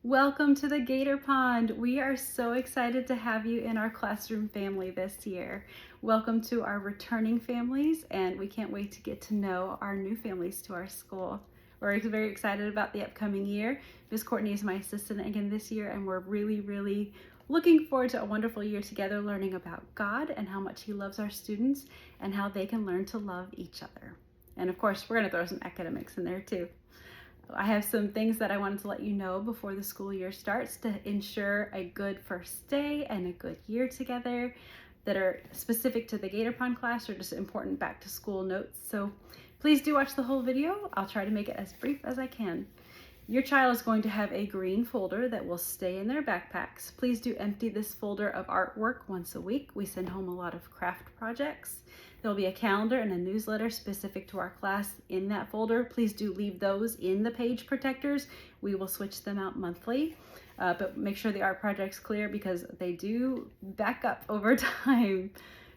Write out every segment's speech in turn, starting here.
Welcome to the Gator Pond. We are so excited to have you in our classroom family this year. Welcome to our returning families, and we can't wait to get to know our new families to our school. We're very excited about the upcoming year. Ms. Courtney is my assistant again this year, and we're really looking forward to a wonderful year together learning about God and how much He loves our students and how they can learn to love each other. And of course, we're going to throw some academics in there too. I have some things that I wanted to let you know before the school year starts to ensure a good first day and a good year together that are specific to the Gator Pond class or just important back to school notes. So please do watch the whole video. I'll try to make it as brief as I can. Your child is going to have a green folder that will stay in their backpacks. Please do empty this folder of artwork once a week. We send home a lot of craft projects. There'll be a calendar and a newsletter specific to our class in that folder. Please do leave those in the page protectors. We will switch them out monthly, but make sure the art project's clear because they do back up over time.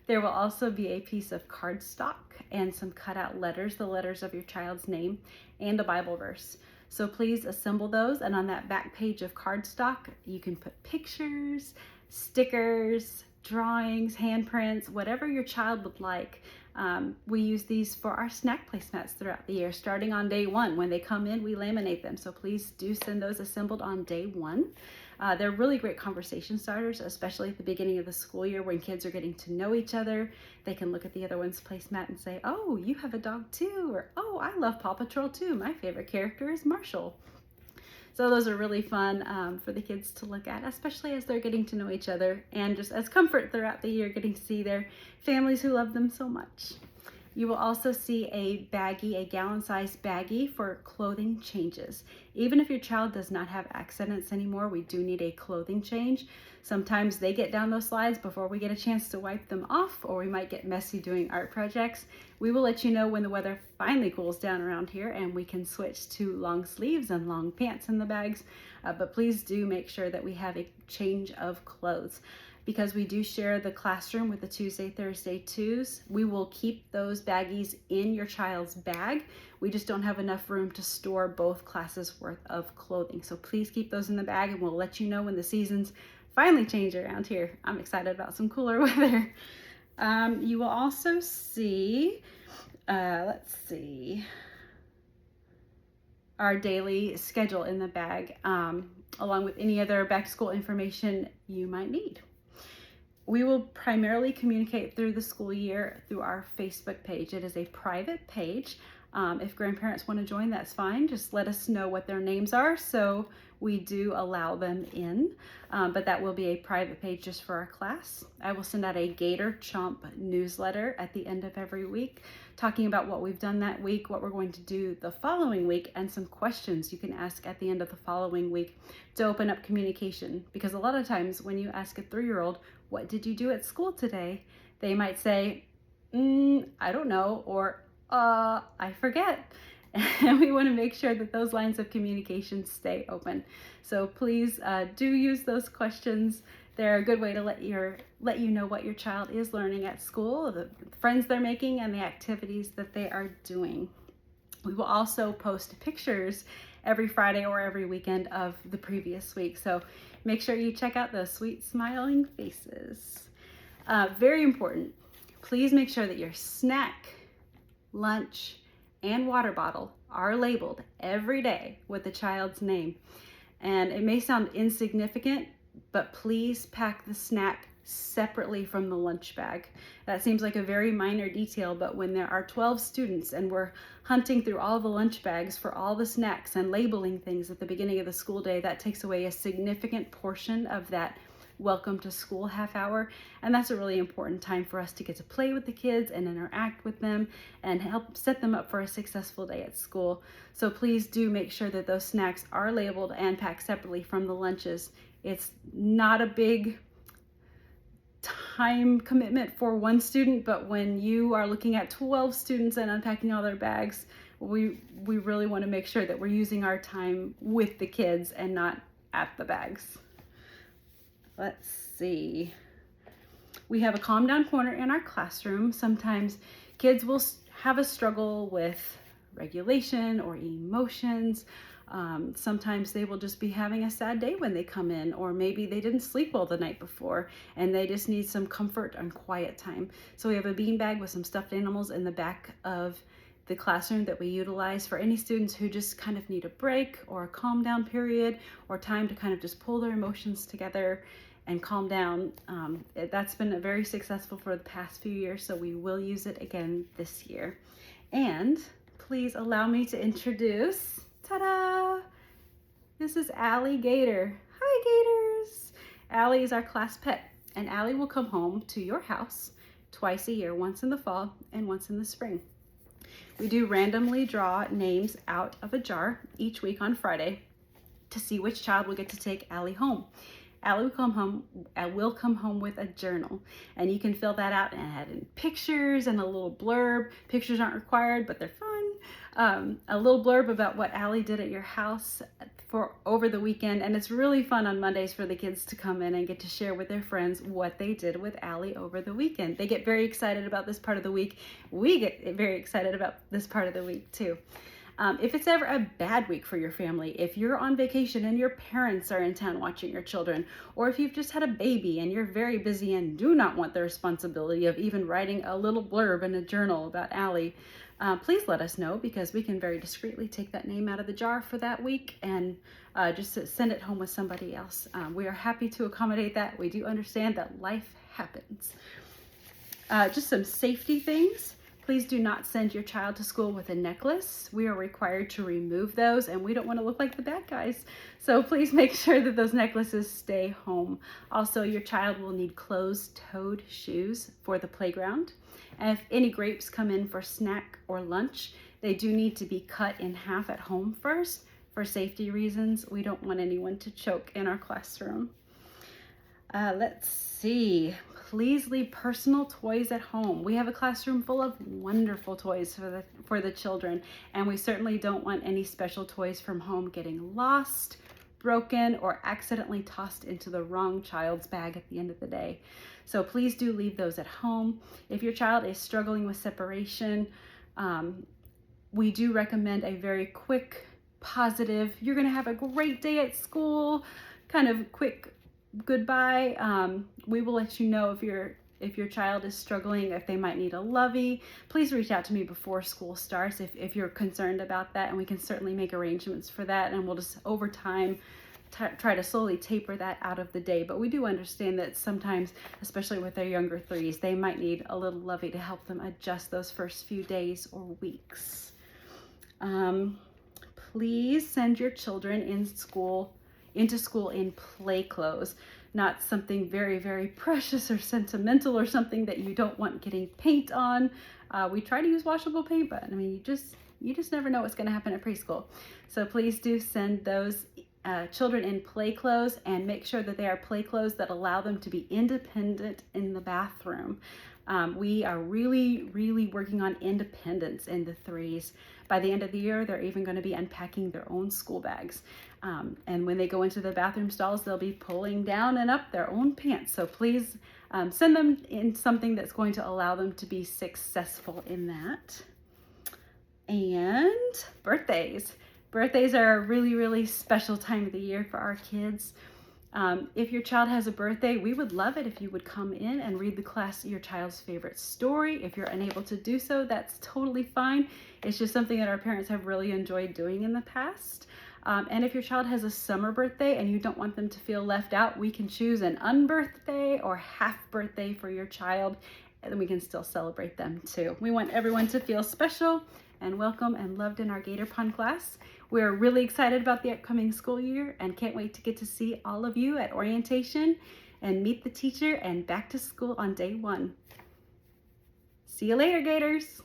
There will also be a piece of cardstock and some cutout letters, the letters of your child's name, and a Bible verse. So please assemble those, and on that back page of cardstock, you can put pictures, stickers, drawings, handprints, whatever your child would like. We use these for our snack placemats throughout the year. Starting on day one, when they come in, we laminate them. So please do send those assembled on day one. They're really great conversation starters, especially at the beginning of the school year when kids are getting to know each other. They can look at the other one's placemat and say, oh, you have a dog too, or oh, I love Paw Patrol too. My favorite character is Marshall. So those are really fun for the kids to look at, especially as they're getting to know each other and just as comfort throughout the year, getting to see their families who love them so much. You will also see a baggie, a gallon-sized baggie for clothing changes. Even if your child does not have accidents anymore, we do need a clothing change. Sometimes they get down those slides before we get a chance to wipe them off, or we might get messy doing art projects. We will let you know when the weather finally cools down around here and we can switch to long sleeves and long pants in the bags. But please do make sure that we have a change of clothes. Because we do share the classroom with the Tuesday, Thursday twos, we will keep those baggies in your child's bag. We just don't have enough room to store both classes worth of clothing. So please keep those in the bag and we'll let you know when the seasons finally change around here. I'm excited about some cooler weather. You will also see, let's see, our daily schedule in the bag, along with any other back to school information you might need. We will primarily communicate through the school year through our Facebook page. It is a private page. If grandparents want to join, that's fine. Just let us know what their names are so we do allow them in. But that will be a private page just for our class. I will send out a Gator Chomp newsletter at the end of every week, talking about what we've done that week, what we're going to do the following week, and some questions you can ask at the end of the following week to open up communication. Because a lot of times when you ask a 3-year-old, what did you do at school today? They might say, I don't know, or I forget. And we want to make sure that those lines of communication stay open. So please do use those questions. They're a good way to let you know what your child is learning at school, the friends they're making, and the activities that they are doing. We will also post pictures every Friday or every weekend of the previous week. So make sure you check out those sweet smiling faces. Very important, please make sure that your snack, lunch, and water bottle are labeled every day with the child's name. And it may sound insignificant, but please pack the snack separately from the lunch bag. That seems like a very minor detail, but when there are 12 students and we're hunting through all the lunch bags for all the snacks and labeling things at the beginning of the school day, that takes away a significant portion of that welcome to school half hour. And that's a really important time for us to get to play with the kids and interact with them and help set them up for a successful day at school. So please do make sure that those snacks are labeled and packed separately from the lunches. It's not a big time commitment for one student, but when you are looking at 12 students and unpacking all their bags, we really want to make sure that we're using our time with the kids and not at the bags. Let's see. We have a calm down corner in our classroom. Sometimes kids will have a struggle with regulation or emotions, Sometimes they will just be having a sad day when they come in, or maybe they didn't sleep well the night before and they just need some comfort and quiet time. So we have a beanbag with some stuffed animals in the back of the classroom that we utilize for any students who just kind of need a break or a calm down period or time to kind of just pull their emotions together and calm down. That's been very successful for the past few years, so we will use it again this year. And please allow me to introduce, ta-da! This is Allie Gator. Hi, Gators! Allie is our class pet, and Allie will come home to your house twice a year, once in the fall and once in the spring. We do randomly draw names out of a jar each week on Friday to see which child will get to take Allie home. Allie will come home with a journal, and you can fill that out and add in pictures and a little blurb. Pictures aren't required, but they're fun. A little blurb about what Allie did at your house for over the weekend, and it's really fun on Mondays for the kids to come in and get to share with their friends what they did with Allie over the weekend. They get very excited about this part of the week. We get very excited about this part of the week too. If it's ever a bad week for your family, if you're on vacation and your parents are in town watching your children, or if you've just had a baby and you're very busy and do not want the responsibility of even writing a little blurb in a journal about Allie, please let us know, because we can very discreetly take that name out of the jar for that week and just send it home with somebody else. We are happy to accommodate that. We do understand that life happens. Just some safety things. Please do not send your child to school with a necklace. We are required to remove those, and we don't want to look like the bad guys. So please make sure that those necklaces stay home. Also, your child will need closed-toed shoes for the playground. And if any grapes come in for snack or lunch, they do need to be cut in half at home first for safety reasons. We don't want anyone to choke in our classroom. Let's see. Please leave personal toys at home. We have a classroom full of wonderful toys for the children, and we certainly don't want any special toys from home getting lost, broken, or accidentally tossed into the wrong child's bag at the end of the day. So please do leave those at home. If your child is struggling with separation, we do recommend a very quick, positive, you're gonna have a great day at school, kind of quick goodbye. We will let you know if your child is struggling, if they might need a lovey. Please reach out to me before school starts if you're concerned about that, and we can certainly make arrangements for that, and we'll just over time try to slowly taper that out of the day. But we do understand that sometimes, especially with their younger threes, they might need a little lovey to help them adjust those first few days or weeks. Please send your children into school in play clothes, not something very, very precious or sentimental or something that you don't want getting paint on. We try to use washable paint, but I mean, you just never know what's going to happen at preschool. So please do send those children in play clothes, and make sure that they are play clothes that allow them to be independent in the bathroom. We are really, really working on independence in the threes. By the end of the year, they're even going to be unpacking their own school bags. And when they go into the bathroom stalls, they'll be pulling down and up their own pants. So please send them in something that's going to allow them to be successful in that. And birthdays. Birthdays are a really, really special time of the year for our kids. If your child has a birthday, we would love it if you would come in and read the class your child's favorite story. If you're unable to do so, that's totally fine. It's just something that our parents have really enjoyed doing in the past. And if your child has a summer birthday and you don't want them to feel left out, we can choose an unbirthday or half birthday for your child, and then we can still celebrate them too. We want everyone to feel special and welcome and loved in our Gator Pond class. We're really excited about the upcoming school year and can't wait to get to see all of you at orientation and meet the teacher and back to school on day one. See you later, Gators.